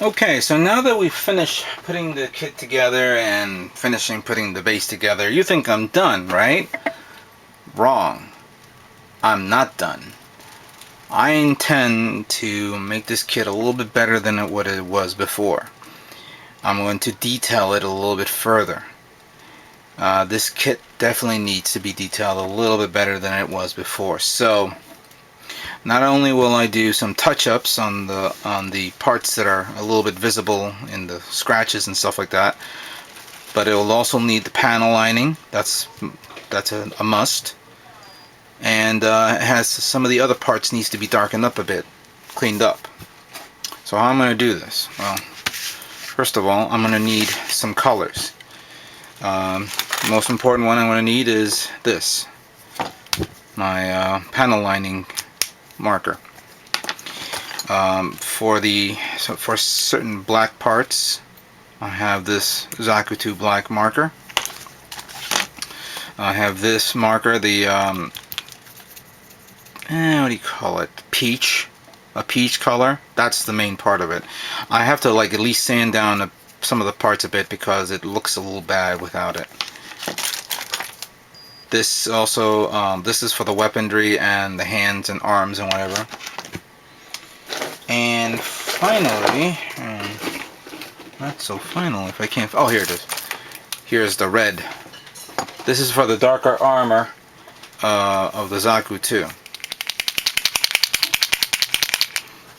Okay, so now that we've finished putting the kit together and finishing putting the base together, you think I'm done, right? Wrong. I'm not done. I intend to make this kit a little bit better than what it was before. I'm going to detail it a little bit further. This kit definitely needs to be detailed a little bit better than it was before. So not only will I do some touch-ups on the parts that are a little bit visible in the scratches and stuff like that, but it will also need the panel lining. That's a must. And it has some of the other parts needs to be darkened up a bit, cleaned up. So how am I going to do this? Well, first of all, I'm going to need some colors. The most important one I'm going to need is this, my panel lining marker. For certain black parts, I have this Zaku 2 black marker. I have this marker, the what do you call it? A peach color. That's the main part of it. I have to at least sand down some of the parts a bit because it looks a little bad without it. This also, this is for the weaponry and the hands and arms and whatever. And finally, not so final if I can't. Oh, here it is. Here's the red. This is for the darker armor of the Zaku 2.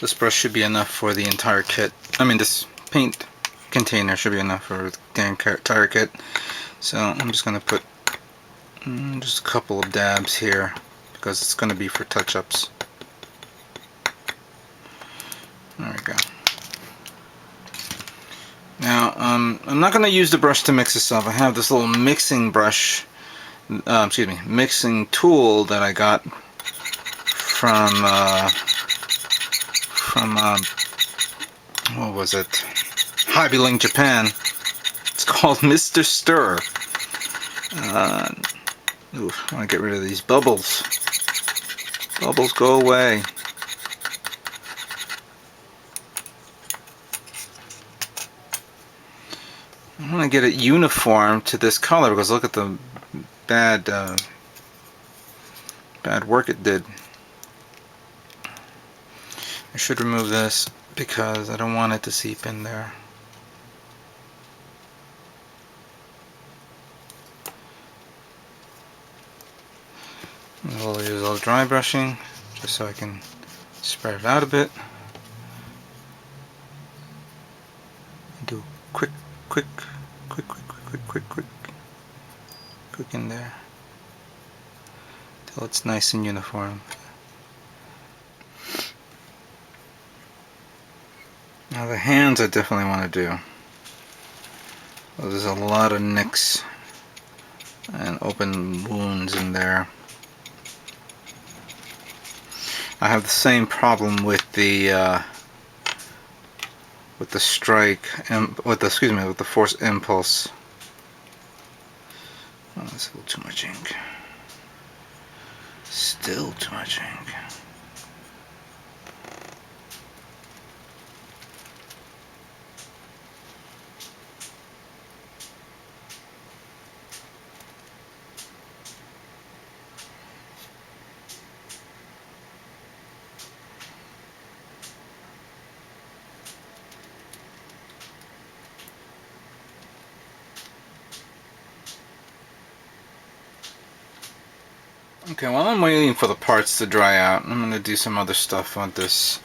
This brush should be enough for the entire kit. I mean, this paint container should be enough for the entire kit. So I'm just going to put just a couple of dabs here because it's going to be for touch-ups. There we go. Now, I'm not going to use the brush to mix this up. I have this little mixing brush, mixing tool that I got from what was it? Hobby Link Japan. It's called Mr. Stir. I want to get rid of these bubbles. Bubbles, go away. I want to get it uniform to this color because look at the bad work it did. I should remove this because I don't want it to seep in there. We'll use a little dry brushing just so I can spread it out a bit. Do quick in there till it's nice and uniform. Now the hands I definitely want to do. Well, there's a lot of nicks and open wounds in there. I have the same problem with the strike and with the force impulse. Oh, that's a little too much ink. Still too much ink. Okay, while I'm waiting for the parts to dry out, I'm going to do some other stuff on this.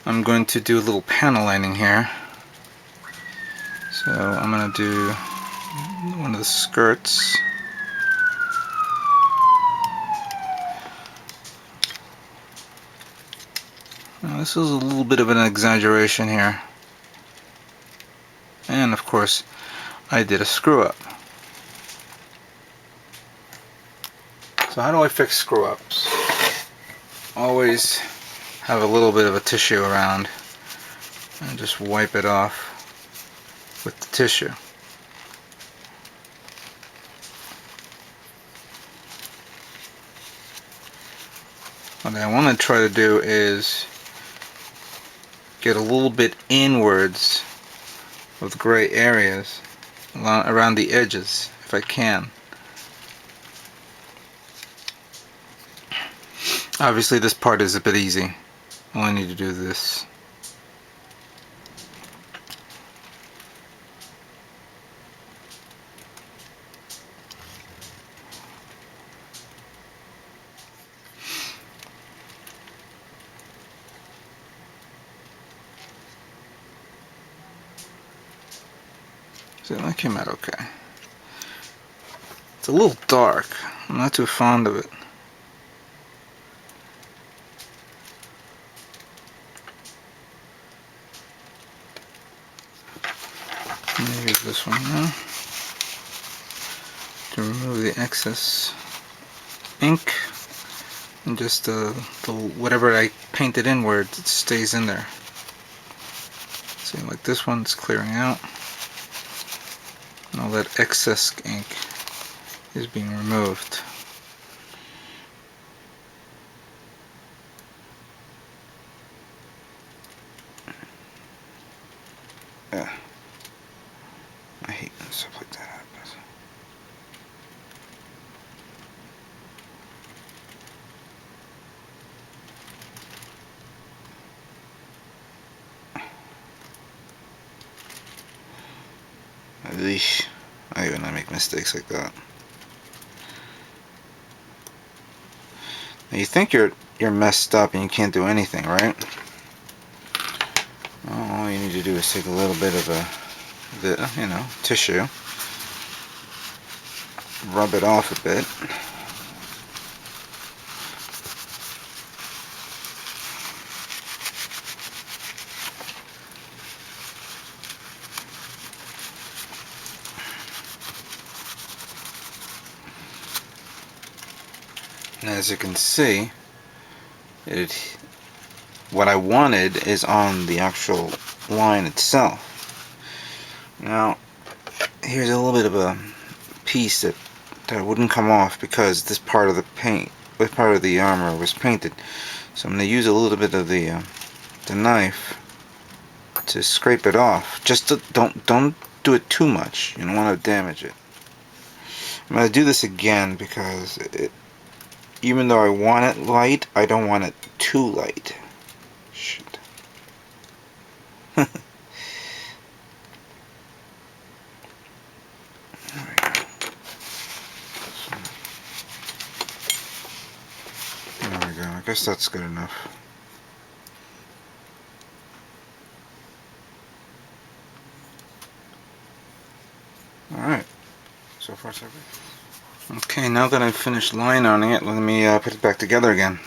I'm going to do a little panel lining here. So I'm going to do one of the skirts. Now this is a little bit of an exaggeration here. And of course, I did a screw up. So how do I fix screw ups? Always have a little bit of a tissue around and just wipe it off with the tissue. What I want to try to do is get a little bit inwards of the gray areas around the edges if I can. Obviously this part is a bit easy. All I need to do is this. So that came out okay. It's a little dark. I'm not too fond of it. I'm going to use this one now to remove the excess ink, and just whatever I painted inward, it stays in there. See, like this one's clearing out, and all that excess ink is being removed. Yeah. I hate when stuff like that happens. Eesh. I hate when I make mistakes like that. Now you think you're messed up and you can't do anything, right? Well, all you need to do is take a little bit of tissue, rub it off a bit. And as you can see, what I wanted is on the actual line itself. Now, here's a little bit of a piece that wouldn't come off because this part of the armor was painted. So I'm going to use a little bit of the knife to scrape it off. Just don't do it too much. You don't want to damage it. I'm going to do this again because even though I want it light, I don't want it too light. Shit. There we go. There we go. I guess that's good enough. Alright. So far so good. Okay, now that I've finished line ironing it, let me put it back together again.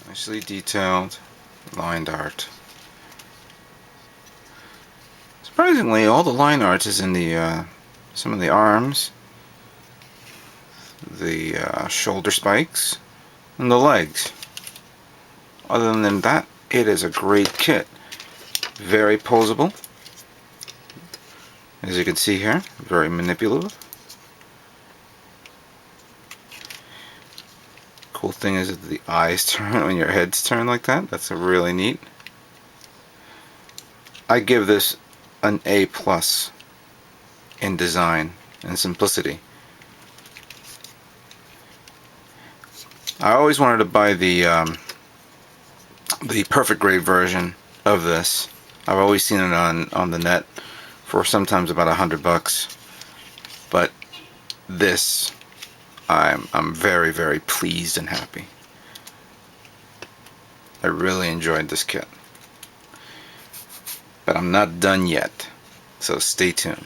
Nicely detailed, lined art. Surprisingly, all the line art is in the some of the arms, the shoulder spikes, and the legs. Other than that, it is a great kit. Very posable, as you can see here. Very manipulative. Cool thing is that the eyes turn when your head's turned like that. That's really neat. I give this an A+ in design and simplicity. I always wanted to buy the perfect grade version of this. I've always seen it on the net for sometimes about $100, but this I'm very, very pleased and happy. I really enjoyed this kit, but I'm not done yet. So stay tuned.